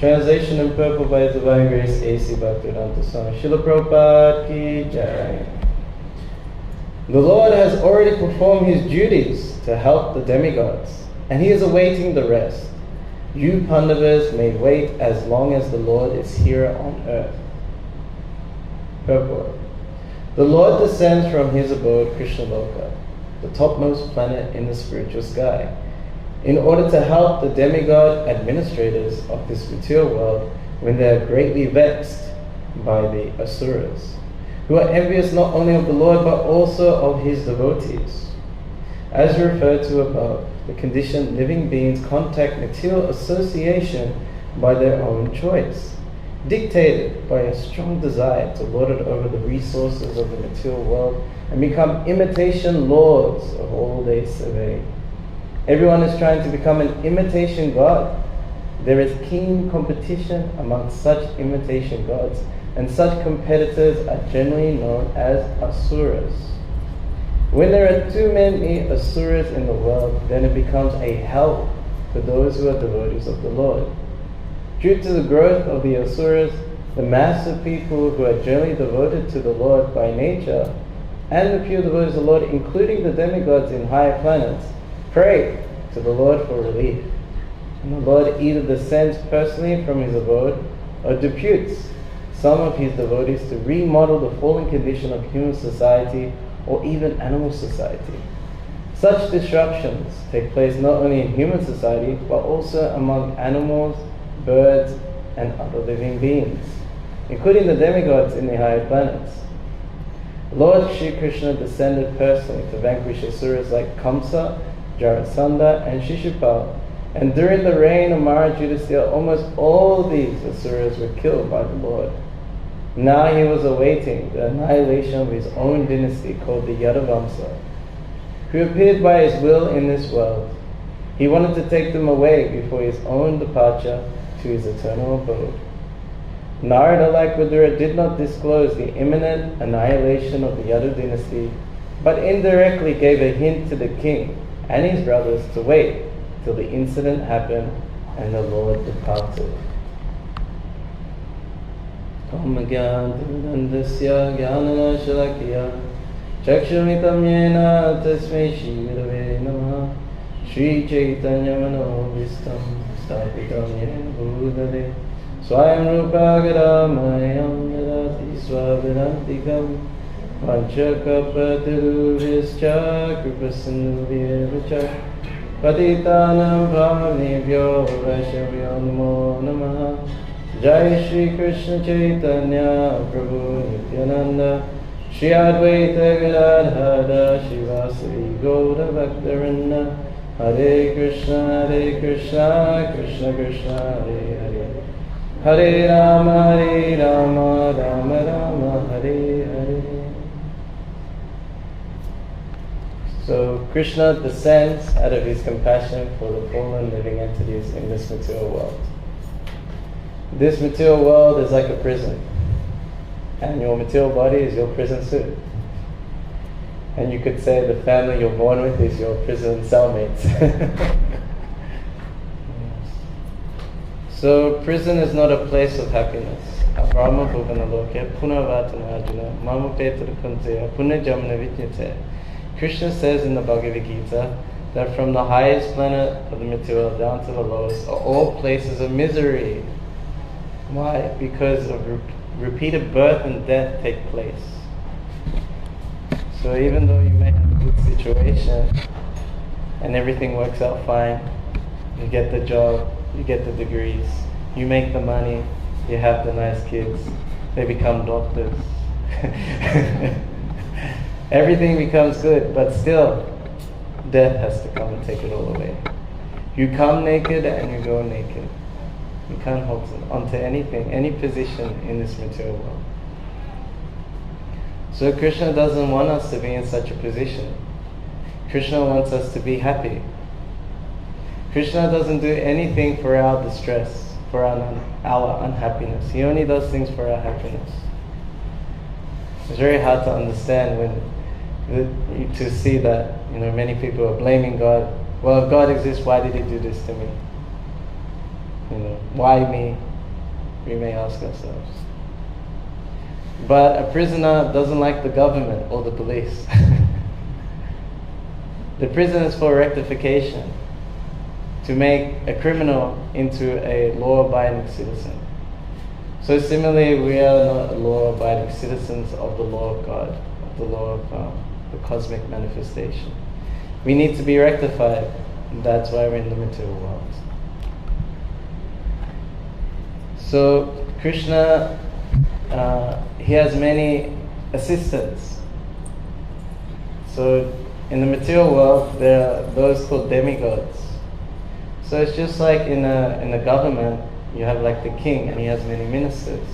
Translation and purport by His Divine Grace A.C. Bhaktivedanta Swami Srila Prabhupada Ki Jai. The Lord has already performed His duties to help the demigods, and He is awaiting the rest. You Pāṇḍavas may wait as long as the Lord is here on earth. Purport. The Lord descends from His abode, Kṛṣṇaloka, the topmost planet in the spiritual sky, in order to help the demigod administrators of this material world when they are greatly vexed by the asuras, who are envious not only of the Lord but also of His devotees. As referred to above, the conditioned living beings contact material association by their own choice, dictated by a strong desire to lord it over the resources of the material world and become imitation lords of all they survey. Everyone is trying to become an imitation god. There is keen competition amongst such imitation gods, and such competitors are generally known as asuras. When there are too many asuras in the world, then it becomes a hell for those who are devotees of the Lord. Due to the growth of the asuras, the mass of people who are generally devoted to the Lord by nature, and the pure devotees of the Lord, including the demigods in higher planets, pray to the Lord for relief. And the Lord either descends personally from His abode or deputes some of His devotees to remodel the fallen condition of human society or even animal society. Such disruptions take place not only in human society but also among animals, birds, and other living beings, including the demigods in the higher planets. Lord Śrī Kṛṣṇa descended personally to vanquish asuras like Kaṁsa, Jarāsandha and Śiśupāla, and during the reign of Mahārāja Yudhiṣṭhira, almost all these asuras were killed by the Lord. Now He was awaiting the annihilation of His own dynasty called the Yadu-vaṁśa, who appeared by His will in this world. He wanted to take them away before His own departure to His eternal abode. Nārada, like Vidura, did not disclose the imminent annihilation of the Yadu dynasty, but indirectly gave a hint to the king and his brothers to wait till the incident happened and the Lord departed. Kamagyanandasya gyanana shalakya chakshamitam yena tasmai Śrī Gurave Namaha Śrī Chaitanya Manovistam Stapitam yena Bhūtale Swayam Rupa Gadamayam Yadati Swavidantikam Panchakapatirubhischa Kripasindhuvyavacha Patitanam Bhavnebhyo Vaishnavyo Namo Namaha Jai Śrī Kṛṣṇa Chaitanya Prabhu Nityananda Shri Advaita Gadadhara Shivasari Gauda Bhaktarinda Hare Krishna Krishna Krishna Hare Hare Hare Rama Rama Rama Hare Hare. So Krishna descends out of His compassion for the fallen living entities in this material world. This material world is like a prison, and your material body is your prison suit. And you could say the family you're born with is your prison cellmates. So prison is not a place of happiness. Abrahma bhuvanaloke punavatana arjuna mamupetra kunteya punajamna vidyate. Krishna says in the Bhagavad Gita that from the highest planet of the material down to the lowest are all places of misery. Why? Because of repeated birth and death take place. So even though you may have a good situation and everything works out fine, you get the job, you get the degrees, you make the money, you have the nice kids, they become doctors. Everything becomes good, but still, death has to come and take it all away. You come naked and you go naked. You can't hold onto anything, any position in this material world. So Krishna doesn't want us to be in such a position. Krishna wants us to be happy. Krishna doesn't do anything for our distress, for our unhappiness. He only does things for our happiness. It's very hard to understand to see that many people are blaming God. Well, if God exists, why did He do this to me? Why me? we may ask ourselves. But a prisoner doesn't like the government or the police. The prison is for rectification, to make a criminal into a law-abiding citizen. So similarly, we are not law-abiding citizens of the law of God, of the law of the cosmic manifestation. We need to be rectified, and that's why we're in the material world. So Krishna, he has many assistants. So in the material world, there are those called demigods. So it's just like in the government, you have like the king and he has many ministers.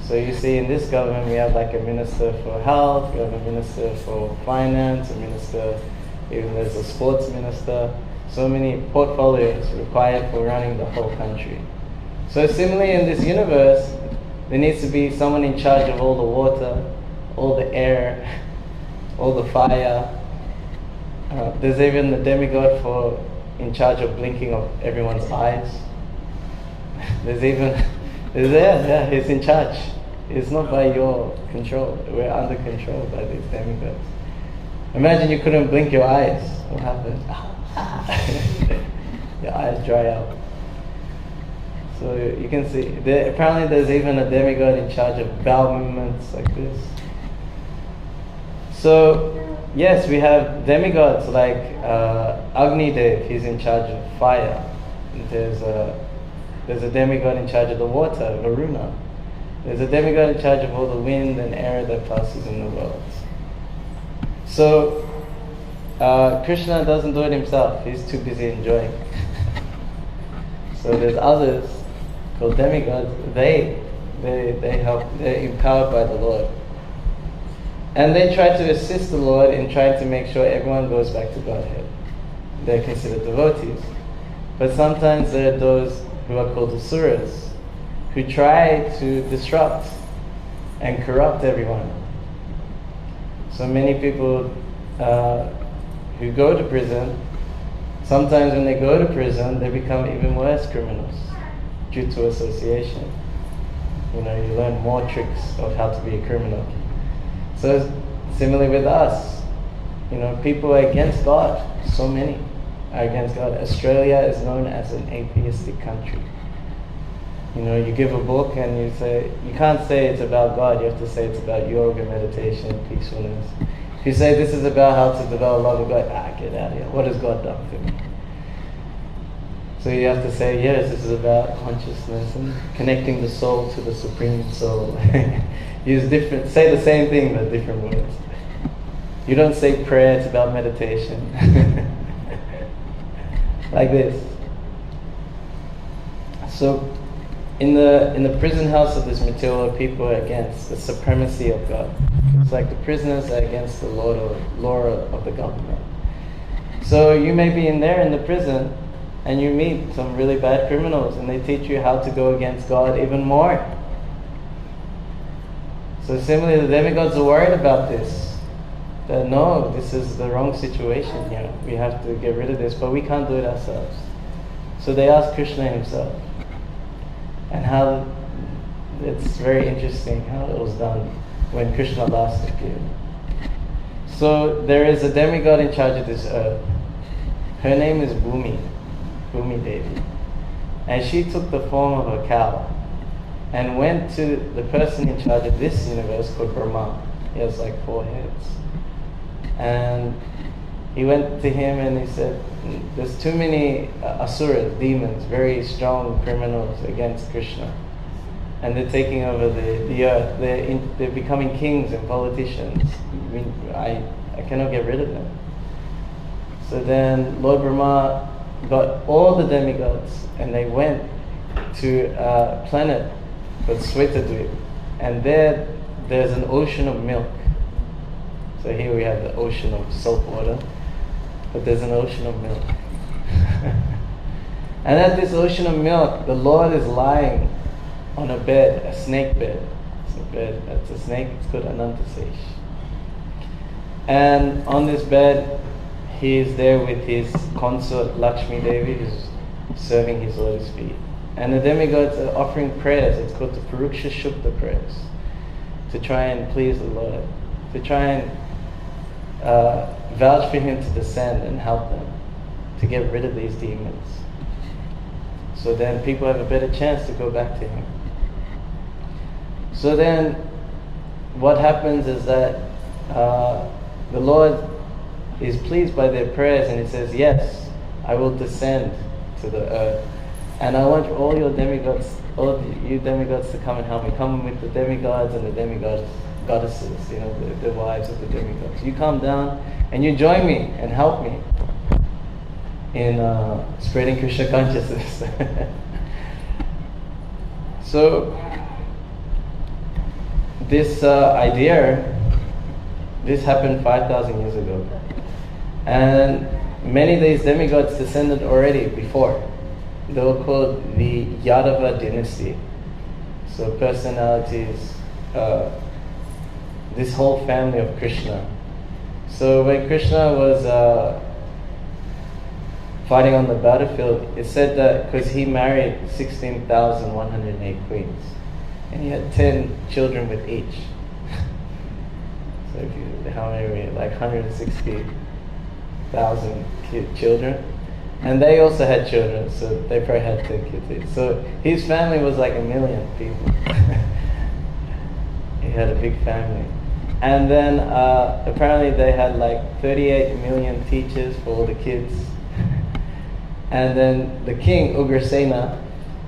So you see in this government, we have like a minister for health, we have a minister for finance, a minister, even there's a sports minister. So many portfolios required for running the whole country. So similarly in this universe, there needs to be someone in charge of all the water, all the air, all the fire. There's even the demigod in charge of blinking of everyone's eyes. He's in charge. It's not by your control. We're under control by these demigods. Imagine you couldn't blink your eyes. What happened? Your eyes dry out. So you can see, apparently there's even a demigod in charge of bowel movements like this. So, yes, we have demigods like Agni Dev, he's in charge of fire. There's a demigod in charge of the water, Varuna. There's a demigod in charge of all the wind and air that passes in the world. So, Krishna doesn't do it himself, he's too busy enjoying. So there's others called demigods, they help, they're empowered by the Lord. And they try to assist the Lord in trying to make sure everyone goes back to Godhead. They're considered devotees. But sometimes there are those who are called asuras, who try to disrupt and corrupt everyone. So many people who go to prison, sometimes when they go to prison, they become even worse criminals due to association. You learn more tricks of how to be a criminal. So similarly with us, people are against God. So many are against God. Australia is known as an atheistic country. You give a book and you can't say it's about God, you have to say it's about yoga, meditation, peacefulness. If you say this is about how to develop love of God, get out of here. What has God done for me? So you have to say, yes, this is about consciousness and connecting the soul to the Supreme Soul. Say the same thing but different words. You don't say prayer, it's about meditation. Like this. So in the prison house of this material world, people are against the supremacy of God. It's like the prisoners are against the law of the government. So you may be in there in the prison and you meet some really bad criminals and they teach you how to go against God even more. So similarly, the demigods are worried about this. That no, this is the wrong situation here. We have to get rid of this, but we can't do it ourselves. So they ask Krishna himself. And how it's very interesting how it was done when Krishna last appeared. So there is a demigod in charge of this earth. Her name is Bhumi Devi. And she took the form of a cow and went to the person in charge of this universe called Brahma. He has like 4 heads. And he went to him and he said, there's too many asuras, demons, very strong criminals against Krishna. And they're taking over the earth. They're becoming kings and politicians. I cannot get rid of them. So then Lord Brahma got all the demigods and they went to a planet called Svetadvip. And there's an ocean of milk. So here we have the ocean of salt water, but there's an ocean of milk. And at this ocean of milk, the Lord is lying on a bed, a snake bed. It's a bed, that's a snake, it's called Anantasesh. And on this bed, he is there with his consort Lakshmi Devi, who's serving his lotus feet. And the demigods are offering prayers. It's called the Purukṣa prayers, to try and please the Lord, to try and vouch for Him to descend and help them, to get rid of these demons. So then people have a better chance to go back to Him. So then what happens is that the Lord is pleased by their prayers, and He says, yes, I will descend to the earth. And I want all your demigods, all of you demigods to come and help me. Come with the demigods and the goddesses, the wives of the demigods. You come down and you join me and help me in spreading Krishna consciousness. So this idea, this happened 5,000 years ago. And many of these demigods descended already before. They were called the Yadu-vaṁśa dynasty. So personalities, this whole family of Krishna. So when Krishna was fighting on the battlefield, it said that because he married 16,108 queens, and he had 10 children with each. So if you, how many, like 160,000 children. And they also had children, so they probably had 10 kids each. So his family was like 1 million people. He had a big family. And then apparently they had like 38 million teachers for all the kids. And then the king, Ugrasena,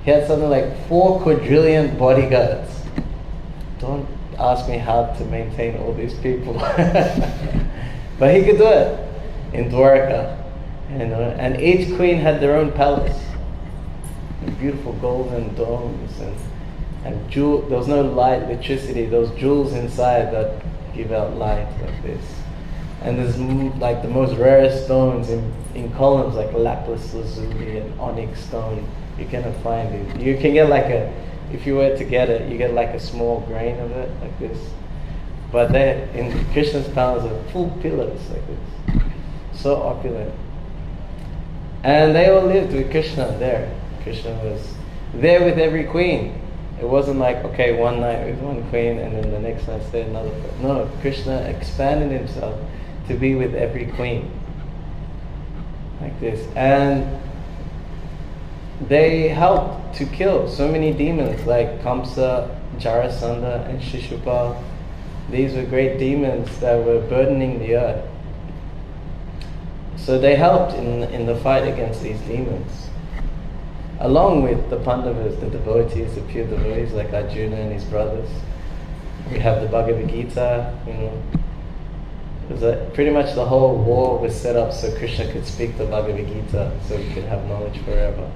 he had something like 4 quadrillion bodyguards. Don't ask me how to maintain all these people. But he could do it in Dwarka. And each queen had their own palace. And beautiful golden domes and jewel. There was no light, electricity. There was jewels inside that give out light like this. And there's like the most rarest stones in columns, like lapis lazuli and onyx stone. You cannot find it. You can get like if you were to get it, you get like a small grain of it, like this. But they, in Krishna's palace, are full pillars like this. So opulent. And they all lived with Krishna there. Krishna was there with every queen. It wasn't like, okay, one night with one queen and then the next night stayed another queen. No, Krishna expanded himself to be with every queen. Like this. And they helped to kill so many demons like Kaṁsa, Jarāsandha and Śiśupāla. These were great demons that were burdening the earth. So they helped in the fight against these demons. Along with the Pāṇḍavas, the devotees, the pure devotees like Arjuna and his brothers. We have the Bhagavad Gita, pretty much the whole war was set up so Krishna could speak the Bhagavad Gita, so we could have knowledge forever.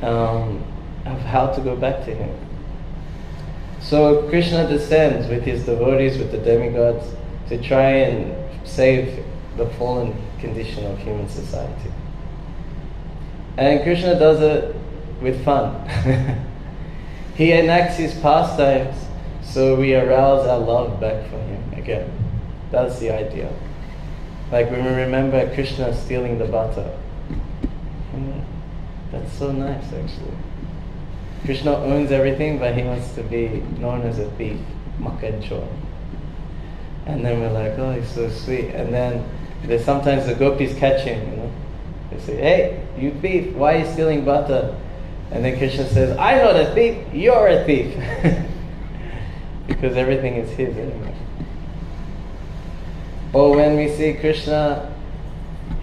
Of how to go back to Him. So Krishna descends with his devotees, with the demigods, to try and save the fallen condition of human society. And Krishna does it with fun. He enacts his pastimes so we arouse our love back for Him again. That's the idea. Like when we remember Krishna stealing the butter. That's so nice actually. Krishna owns everything, but he wants to be known as a thief, makanchor. And then we're like, oh, he's so sweet. And then there's sometimes the gopis catch him, They say, hey, you thief, why are you stealing butter? And then Krishna says, I'm not a thief, you're a thief. Because everything is his anyway. Or when we see Krishna,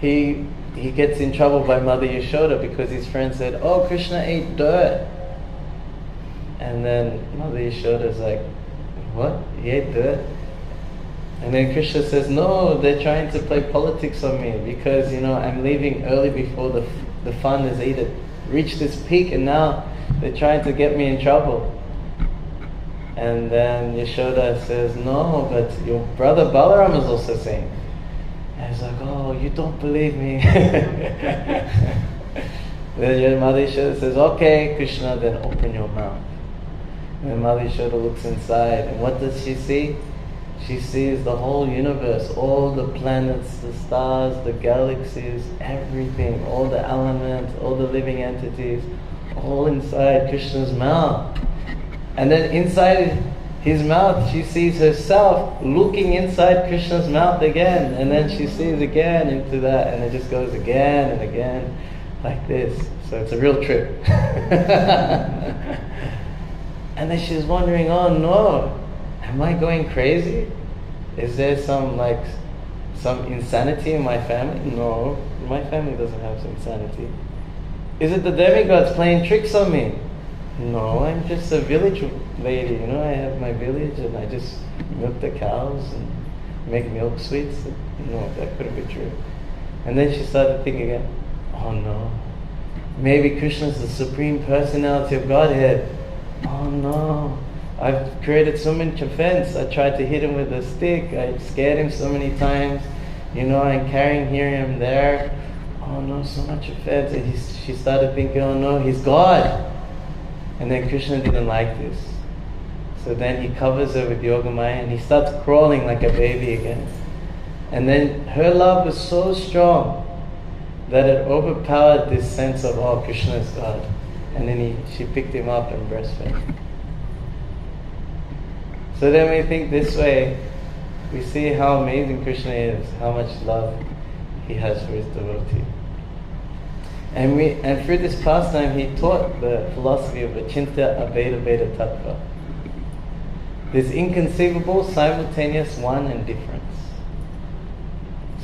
he gets in trouble by Mother Yashoda because his friend said, oh, Krishna ate dirt. And then Mother Yashoda's like, what? He ate dirt? And then Krishna says, no, they're trying to play politics on me because, I'm leaving early before the fun has reached this peak, and now they're trying to get me in trouble. And then Yashoda says, no, but your brother Balaram is also saying. And he's like, oh, you don't believe me. Then your Mother Yashoda says, okay, Krishna, then open your mouth. And Mother Yashoda looks inside, and what does she see? She sees the whole universe, all the planets, the stars, the galaxies, everything, all the elements, all the living entities, all inside Krishna's mouth. And then inside his mouth, she sees herself looking inside Krishna's mouth again. And then she sees again into that, and it just goes again and again like this. So it's a real trip. And then she's wondering, oh no, am I going crazy? Is there some insanity in my family? No, my family doesn't have some insanity. Is it the demigods playing tricks on me? No, I'm just a village lady, I have my village and I just milk the cows and make milk sweets. No, that couldn't be true. And then she started thinking again, oh no, maybe Krishna's the Supreme Personality of Godhead. Oh no, I've created so much offense. I tried to hit him with a stick, I scared him so many times, I'm carrying here and there. Oh no, so much offense. And she started thinking, oh no, he's God. And then Krishna didn't like this. So then he covers her with Yogamaya and he starts crawling like a baby again. And then her love was so strong that it overpowered this sense of, oh, Krishna is God. And then she picked him up and breastfed. So then we think this way, we see how amazing Krishna is, how much love he has for his devotee. And through this pastime, he taught the philosophy of Achintya Abeda Beda Tattva. This inconceivable, simultaneous one and difference.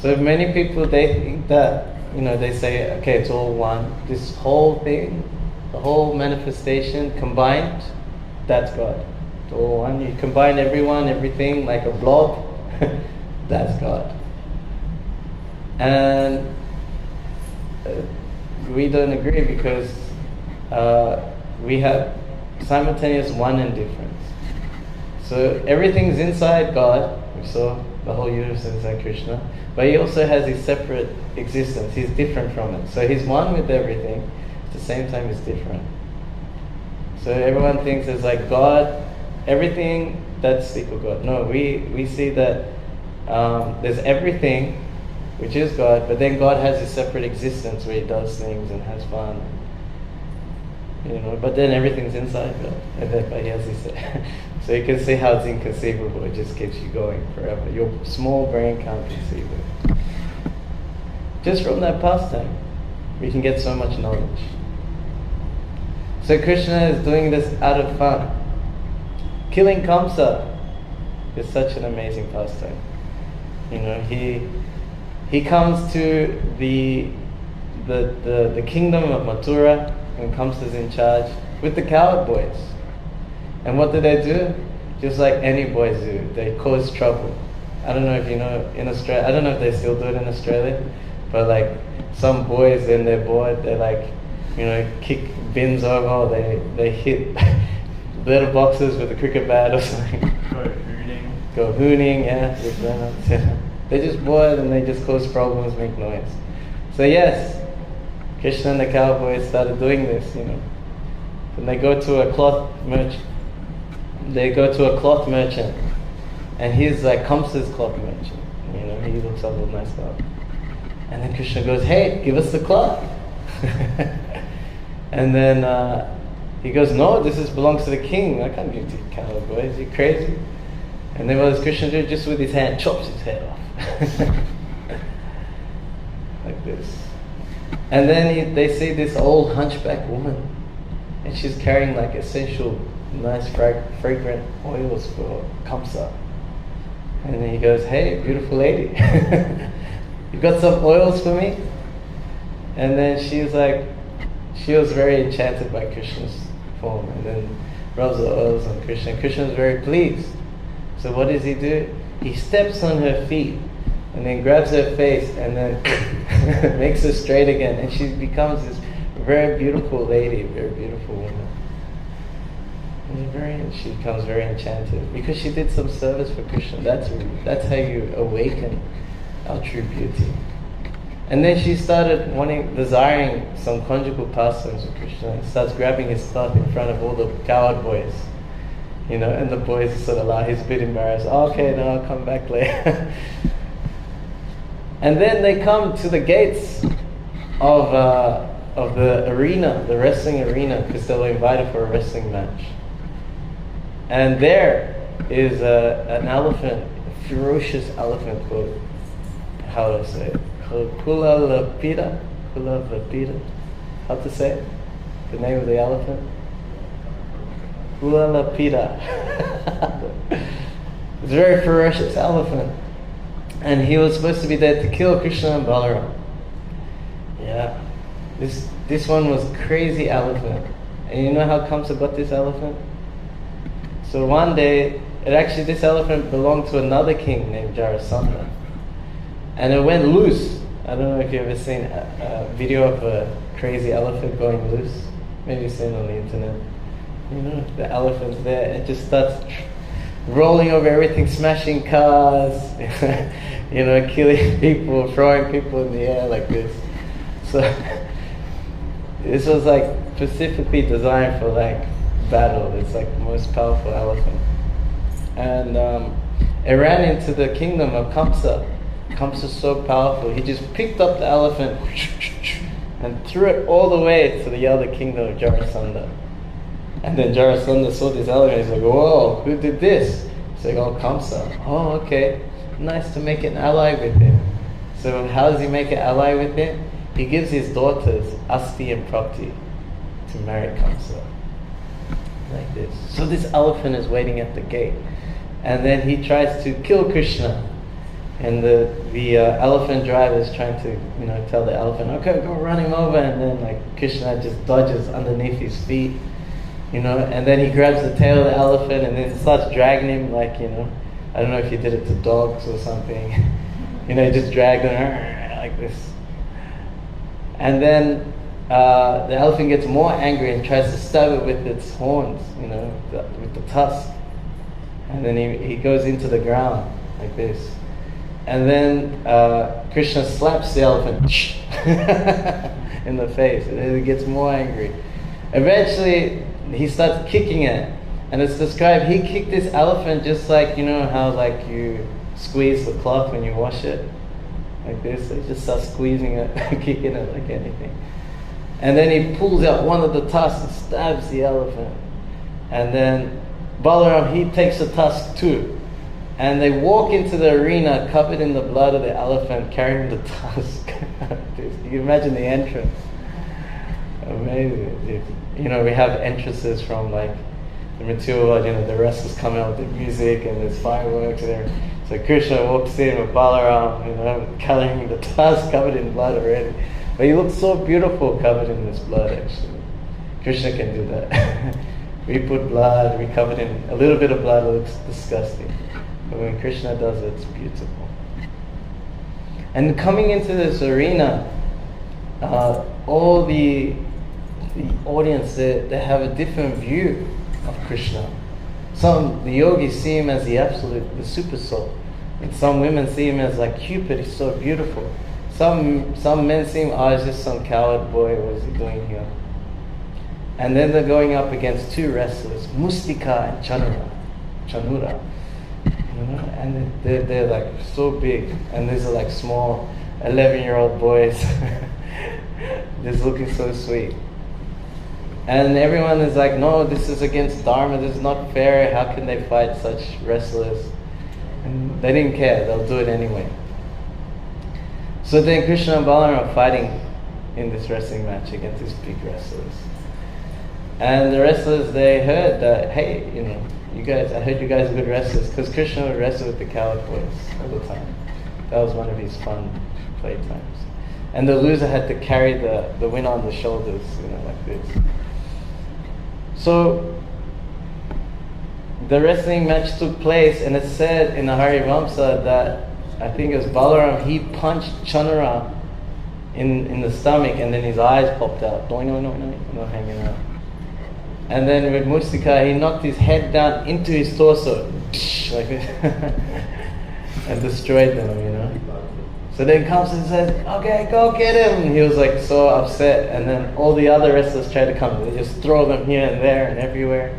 So many people, they think that, they say, okay, it's all one. This whole thing, the whole manifestation combined, that's God. It's all one. You combine everyone, everything like a blob, that's God. And we don't agree because we have simultaneous one and difference. So everything's inside God. We saw the whole universe inside Krishna, but he also has his separate existence. He's different from it. So he's one with everything. At the same time, he's different. So everyone thinks it's like God, everything that's equal God. No, we see that there's everything, which is God, but then God has his separate existence where he does things and has fun. But then everything's inside God. And then, but he has his so you can see how it's inconceivable. It just keeps you going forever. Your small brain can't conceive it. Just from that pastime, we can get so much knowledge. So Krishna is doing this out of fun. Killing Kaṁsa is such an amazing pastime. He comes to the kingdom of Mathura, and Kaṁsa's in charge, with the coward boys. And what do? Just like any boys do, they cause trouble. I don't know if in Australia, I don't know if they still do it in Australia, but like some boys, when they're bored, they kick bins over, or they hit litter boxes with a cricket bat or something. Go hooning, yeah. They're just bored and they just cause problems, make noise. So yes, Krishna and the cowboys started doing this, And they go to a cloth merchant. And he's like Kaṁsa's cloth merchant. He looks all nice up. And then Krishna goes, hey, give us the cloth. And then he goes, no, this belongs to the king. I can't give it to you cowboys. Are you crazy? And then what does Krishna do? Just with his hand, chops his head off. Like this. And then they see this old hunchback woman, and she's carrying like essential, nice, fragrant oils for Kaṁsa. And then he goes, hey, beautiful lady, you got some oils for me? And then she was very enchanted by Krishna's form, and then rubs the oils on Krishna. Krishna is very pleased. So what does he do? He steps on her feet, and then grabs her face, and then makes her straight again, and she becomes this very beautiful lady, very beautiful woman. And she becomes very enchanted because she did some service for Krishna. That's how you awaken our true beauty. And then she started desiring some conjugal pastimes with Krishna, and starts grabbing his cloth in front of all the coward boys. And the boys sort of lie. He's a bit embarrassed. Oh, okay, no, I'll come back later. And then they come to the gates of of the arena, the wrestling arena, because they were invited for a wrestling match. And there is an elephant, a ferocious elephant called, how do I say it? Called Kṛṣṇaloka. How to say it? The name of the elephant? Kṛṣṇaloka. It's a very ferocious elephant. And he was supposed to be there to kill Krishna and Balaram. Yeah. This one was crazy elephant. And you know how Kaṁsa got this elephant? So one day, this elephant belonged to another king named Jarāsandha. And it went loose. I don't know if you've ever seen a video of a crazy elephant going loose. Maybe you've seen it on the internet. You know, the elephant's there, it just starts rolling over everything, smashing cars, you know, killing people, throwing people in the air like this. So this was like specifically designed for like battle. It's like the most powerful elephant. And it ran into the kingdom of Kaṁsa. Kaṁsa's so powerful, he just picked up the elephant and threw it all the way to the other kingdom of Jarāsandha. And then Jarāsandha saw this elephant, he's like, whoa, who did this? He's like, oh, Kaṁsa. Oh, okay, nice to make an ally with him. So how does he make an ally with him? He gives his daughters Asti and Prapti to marry Kaṁsa. Like this. So this elephant is waiting at the gate. And then he tries to kill Krishna. And the elephant driver is trying to, you know, tell the elephant, okay, go run him over. And then like Krishna just dodges underneath his feet, you know. And then he grabs the tail of the elephant and then starts dragging him, like, you know, I don't know if he did it to dogs or something. You know, he just dragged him like this. And then the elephant gets more angry and tries to stab it with its horns, you know, with the tusk. And then he goes into the ground like this. And then Krishna slaps the elephant in the face, and then he gets more angry. Eventually, he starts kicking it, and it's described he kicked this elephant just like, you know how like you squeeze the cloth when you wash it, like this. So he just starts squeezing it, kicking it like anything. And then he pulls out one of the tusks and stabs the elephant. And then Balaram, he takes the tusk too. And they walk into the arena covered in the blood of the elephant, carrying the tusk. You can imagine the entrance. Amazing. You know, we have entrances from like the material world, you know, the wrestlers come out with the music and there's fireworks there. So Krishna walks in with Balaram, you know, carrying the tusk covered in blood already. But he looks so beautiful covered in this blood actually. Krishna can do that. We put blood, we covered in a little bit of blood, it looks disgusting. But when Krishna does it, it's beautiful. And coming into this arena, all the audience, they have a different view of Krishna. The yogis see him as the absolute, the super soul. And some women see him as like Cupid, he's so beautiful. Some men see him, oh, he's just some coward boy, what is he doing here? And then they're going up against two wrestlers, Mustika and Chanura. You know, and they're like so big, and these are like small 11-year-old boys just looking so sweet. And everyone is like, no, this is against Dharma, this is not fair, how can they fight such wrestlers? And they didn't care, they'll do it anyway. So then Krishna and Balaram are fighting in this wrestling match against these big wrestlers. And the wrestlers, they heard that, hey, you know, you guys, I heard you guys are good wrestlers, because Krishna would wrestle with the coward boys all the time. That was one of his fun playtimes. And the loser had to carry the winner on the shoulders, you know, like this. So the wrestling match took place, and it said in the Yadu-vaṁśa that, I think it was Balaram, he punched Chanura in the stomach, and then his eyes popped out, hanging out. And then with Mustika, he knocked his head down into his torso, like this, and destroyed them, you know. So then Kaṁsa says, okay, go get him. And he was like so upset, and then all the other wrestlers try to come. They just throw them here and there and everywhere.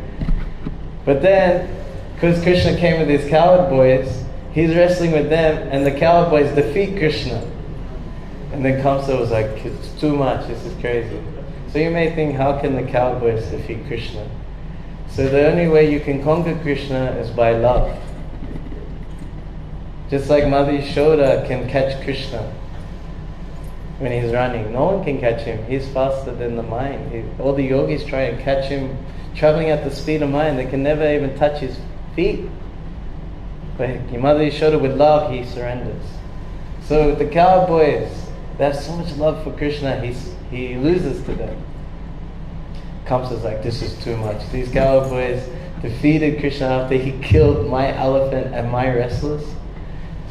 But then, because Krishna came with his coward boys, he's wrestling with them, and the coward boys defeat Krishna. And then Kaṁsa was like, it's too much, this is crazy. So you may think, how can the cowboys defeat Krishna? So the only way you can conquer Krishna is by love. Just like Mother Yashoda can catch Krishna when he's running. No one can catch him. He's faster than the mind. All the yogis try and catch him traveling at the speed of mind. They can never even touch his feet. But Mother Yashoda, with love, he surrenders. So the cowboys, they have so much love for Krishna, he loses to them. Kaṁsa's like, this is too much. These cowboys defeated Krishna after he killed my elephant and my wrestlers.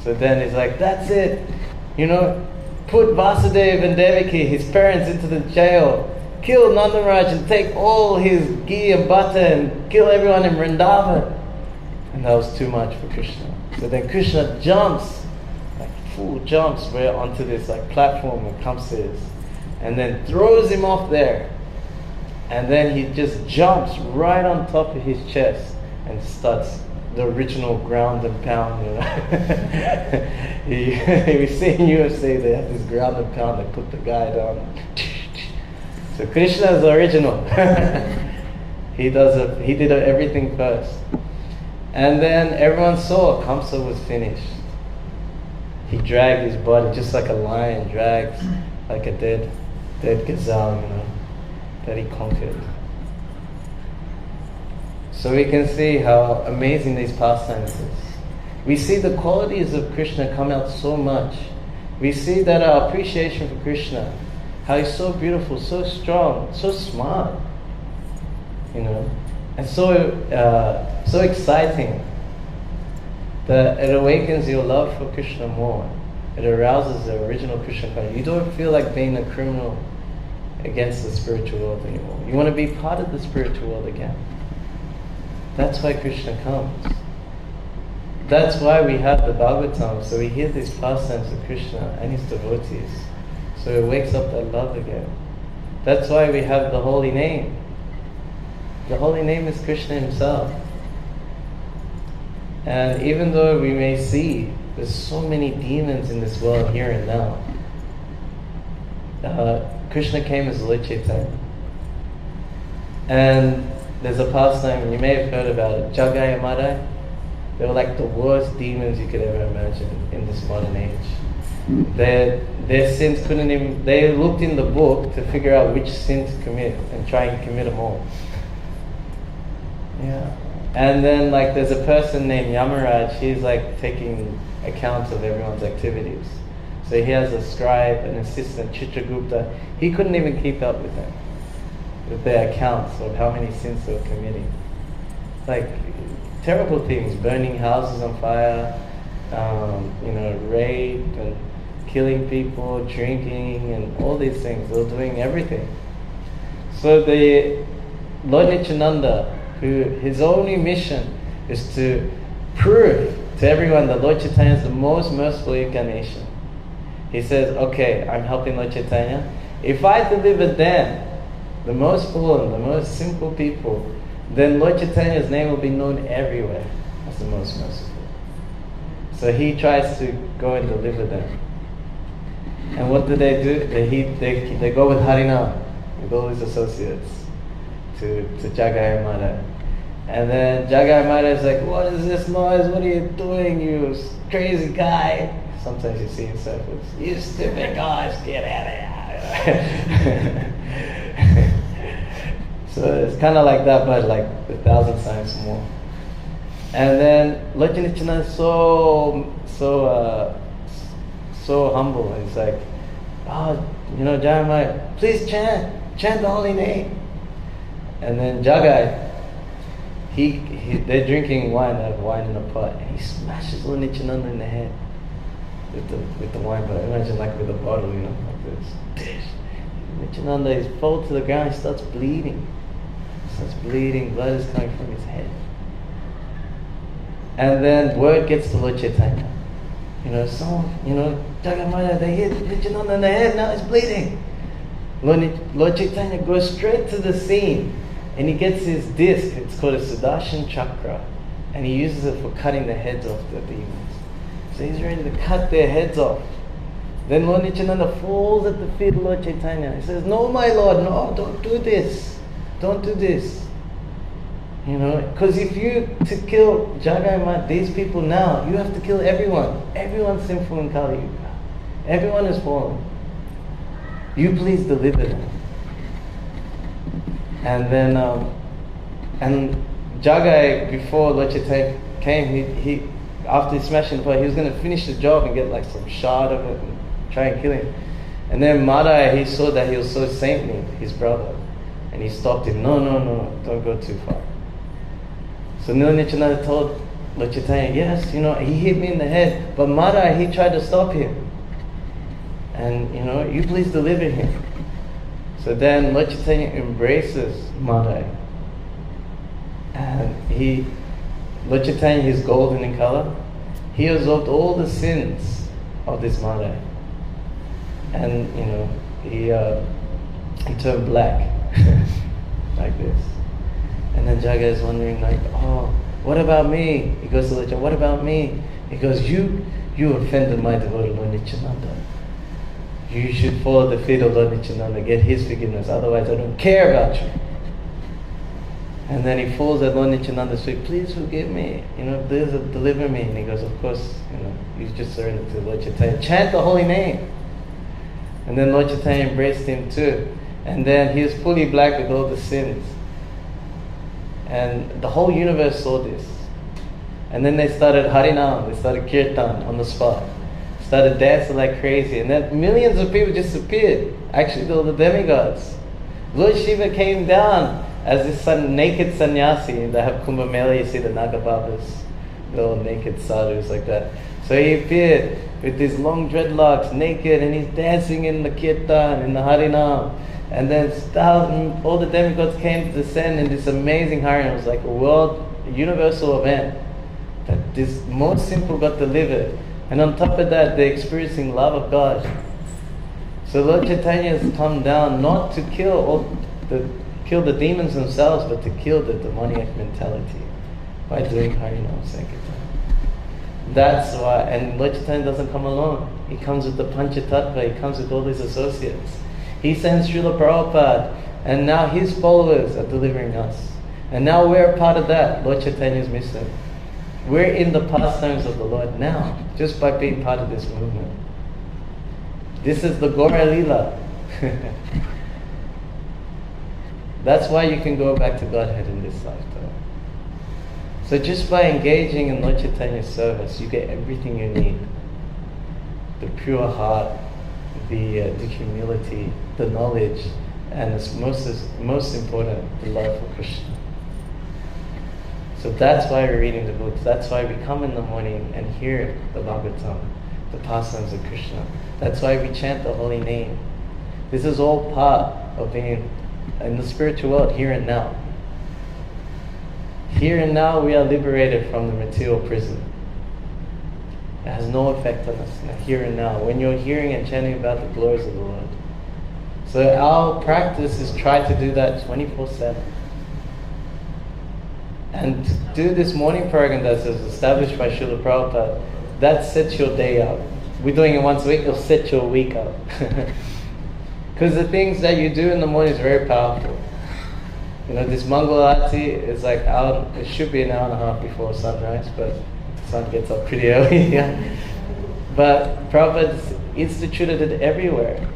So then he's like, that's it. Put Vasudeva and Devaki, his parents, into the jail. Kill Nandaraj and take all his ghee and butter and kill everyone in Vrindavan. And that was too much for Krishna. So then Krishna jumps, like full jumps onto this platform where Kaṁsa is. And then throws him off there. And then he just jumps right on top of his chest and starts the original ground and pound. We see in UFC they have this ground and pound, they put the guy down. So Krishna is the original. He did everything first. And then everyone saw Kaṁsa was finished. He dragged his body just like a lion drags like a dead gazelle, that he conquered. So we can see how amazing these pastimes is. We see the qualities of Krishna come out so much. We see that our appreciation for Krishna, how he's so beautiful, so strong, so smart, and so exciting, that it awakens your love for Krishna more. It arouses the original Krishna consciousness. You don't feel like being a criminal against the spiritual world anymore. You want to be part of the spiritual world again. That's why Krishna comes. That's why we have the Bhagavatam, so we hear these pastimes of Krishna and his devotees. So it wakes up that love again. That's why we have the holy name. The holy name is Krishna himself. And even though we may see there's so many demons in this world here and now, Krishna came as Lord Chaitanya. And there's a pastime, you may have heard about it, Jagai and Madai. They were like the worst demons you could ever imagine in this modern age. Their sins couldn't even, they looked in the book to figure out which sin to commit and try and commit them all. Yeah. And then there's a person named Yamaraj, he's taking account of everyone's activities. So he has a scribe, an assistant, Chitragupta. He couldn't even keep up with them, with their accounts of how many sins they were committing. Terrible things, burning houses on fire, rape and killing people, drinking and all these things. They were doing everything. So the Lord Nityananda, his only mission is to prove to everyone that Lord Chaitanya is the most merciful incarnation. He says, okay, I'm helping Lord Chaitanya. If I deliver them, the most fallen, the most simple people, then Lord Chaitanya's name will be known everywhere as the most merciful. So he tries to go and deliver them. And what do? They go with Harinam, with all his associates, to Jagai Mara. And then Jagai Mara is like, what is this noise? What are you doing, you crazy guy? Sometimes you see in circles, you stupid guys, get out of here. So it's kind of like that, but 1,000 times more. And then Lord Nityananda is so humble. He's like, Jagai, please chant the holy name. And then Jagai, they're drinking wine, they have wine in a pot, and he smashes Lord Nityananda in the head with the wine bottle. Imagine with a bottle, like this. Nityananda is fall to the ground, he starts bleeding. Blood is coming from his head. And then word gets to Lord Chaitanya. Jagai, they hit Nityananda in the head, now he's bleeding. Lord Chaitanya goes straight to the scene and he gets his disc, it's called a Sudarshan Chakra, and he uses it for cutting the heads off the demons. So he's ready to cut their heads off. Then Lord Nityananda falls at the feet of Lord Chaitanya. He says, "No, my Lord, no, don't do this. Don't do this." You know, because if you to kill Jagai Mat, these people now, you have to kill everyone. Everyone's sinful in Kali Yuga. Everyone is fallen. You please deliver them. And then, and Jagai, before Lord Chaitanya came, he after he smashed the fire, he was going to finish the job and get like some shard of it and try and kill him. And then Mahārāja, he saw that he was so saintly, his brother, and he stopped him. No, don't go too far. So Nityananda told Lord Chaitanya, yes, you know, he hit me in the head, but Mahārāja, he tried to stop him. And, you know, you please deliver him. So then Lord Chaitanya embraces Mahārāja. And Lord Chaitanya is golden in color. He absorbed all the sins of this Mahārāja. And, you know, he turned black, like this. And then Jagai is wondering, like, oh, what about me? He goes to Lord Chaitanya, what about me? He goes, you offended my devotee Lord Nityananda. You should follow the feet of Lord Nityananda, get his forgiveness, otherwise I don't care about you. And then he falls at Lord Nityananda's feet, please forgive me, you know, please deliver me. And he goes, of course, you know, you just surrender to Lord Chaitanya, chant the holy name. And then Lord Chaitanya embraced him too. And then he was fully black with all the sins. And the whole universe saw this. And then they started Harinam, they started Kirtan on the spot. Started dancing like crazy. And then millions of people just appeared. Actually, all the demigods. Lord Shiva came down as this naked sannyasi. They have Kumbh Mela, you see the Nagababas, the all naked sadhus like that. So he appeared with these long dreadlocks, naked, and he's dancing in the Kirtan, in the Harinam. And then all the demigods came to descend in this amazing Harinam. It was like a universal event. That this most simple got delivered. And on top of that, they're experiencing love of God. So Lord Chaitanya has come down not to kill the demons themselves, but to kill the demoniac mentality by doing Harinam Sankirtan. That's why, and Lord Chaitanya doesn't come alone. He comes with the Panchatattva, he comes with all his associates. He sends Srila Prabhupada, and now his followers are delivering us. And now we're a part of that, Lord Chaitanya's mission. We're in the pastimes of the Lord now, just by being part of this movement. This is the Gaura Lila. That's why you can go back to Godhead in this lifetime. So just by engaging in Lord Chaitanya's service, you get everything you need. The pure heart, the humility, the knowledge, and most important, the love for Krishna. So that's why we're reading the books. That's why we come in the morning and hear the Bhagavatam, the pastimes of Krishna. That's why we chant the holy name. This is all part of being in the spiritual world, here and now. Here and now we are liberated from the material prison. It has no effect on us, here and now, when you're hearing and chanting about the glories of the Lord. So our practice is try to do that 24/7. And to do this morning program that's established by Srila Prabhupada, that sets your day up. We're doing it once a week, it'll set your week up. Because the things that you do in the morning is very powerful. You know, this Mangalarati is like it should be an hour and a half before sunrise, but the sun gets up pretty early. But Prabhupada instituted it everywhere.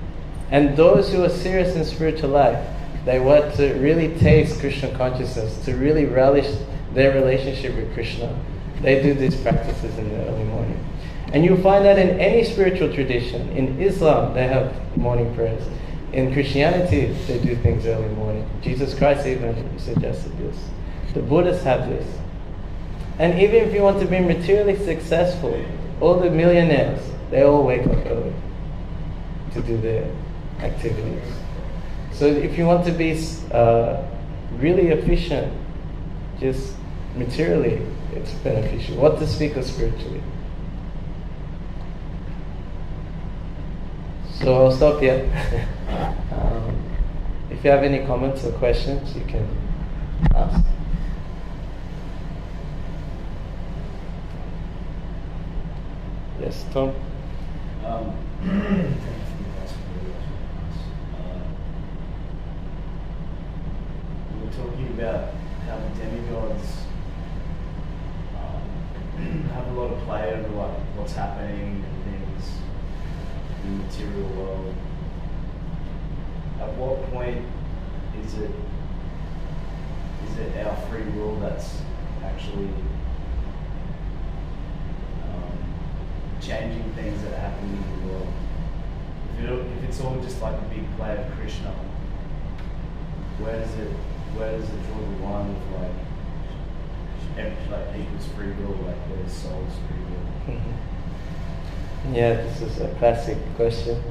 And those who are serious in spiritual life, they want to really taste Krishna consciousness, to really relish their relationship with Krishna. They do these practices in the early morning. And you'll find that in any spiritual tradition. In Islam, they have morning prayers. In Christianity, they do things early morning. Jesus Christ even suggested this. The Buddhists have this. And even if you want to be materially successful, all the millionaires, they all wake up early to do their activities. So if you want to be really efficient, just materially, it's beneficial. What to speak of spiritually? So I'll stop here. If you have any comments or questions, you can ask. Yes, Tom? We were talking about how the demigods have a lot of play over like what's happening and things in the material world. At what point is it our free will that's actually changing things that are happening in the world? If it's all just like a big play of Krishna, where does it draw the line of like people's free will, like their soul's free will? Yeah, this is a classic question.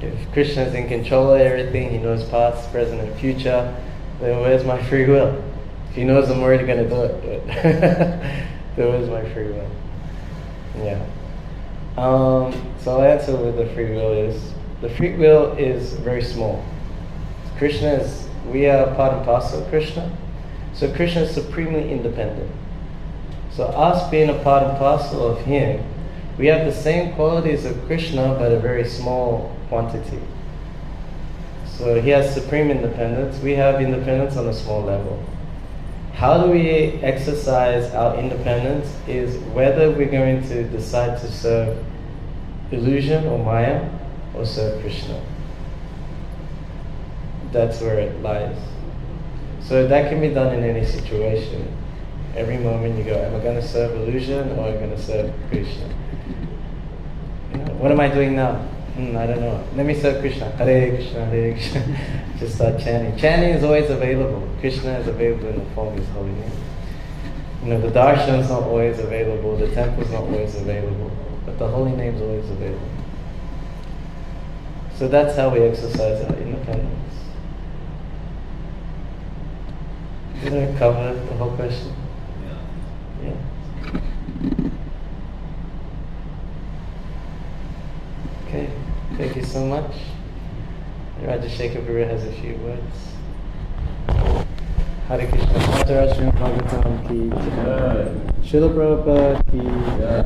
If Krishna is in control of everything, he knows past, present, and future, then where's my free will? If he knows I'm already going to do it, then where's my free will? Yeah. So I'll answer with the free will is, the free will is very small. We are part and parcel of Krishna. So Krishna is supremely independent. So us being a part and parcel of him, we have the same qualities of Krishna but a very small quantity. So he has supreme independence. We have independence on a small level. How do we exercise our independence is whether we're going to decide to serve illusion or Maya or serve Krishna. That's where it lies. So that can be done in any situation. Every moment you go, am I going to serve illusion or am I going to serve Krishna? What am I doing now? I don't know. Let me serve Krishna. Hare Krishna, Hare Krishna. Just start chanting. Chanting is always available. Krishna is available in the form of his holy name. The darshan is not always available. The temple is not always available. But the holy name is always available. So that's how we exercise our independence. Did I cover the whole question? Yeah. Okay, thank you so much. Raja Guru has a few words. Hare Krishna. Mahārāja Yudhiṣṭhira ki jai. Srila Prabhupada ki jai.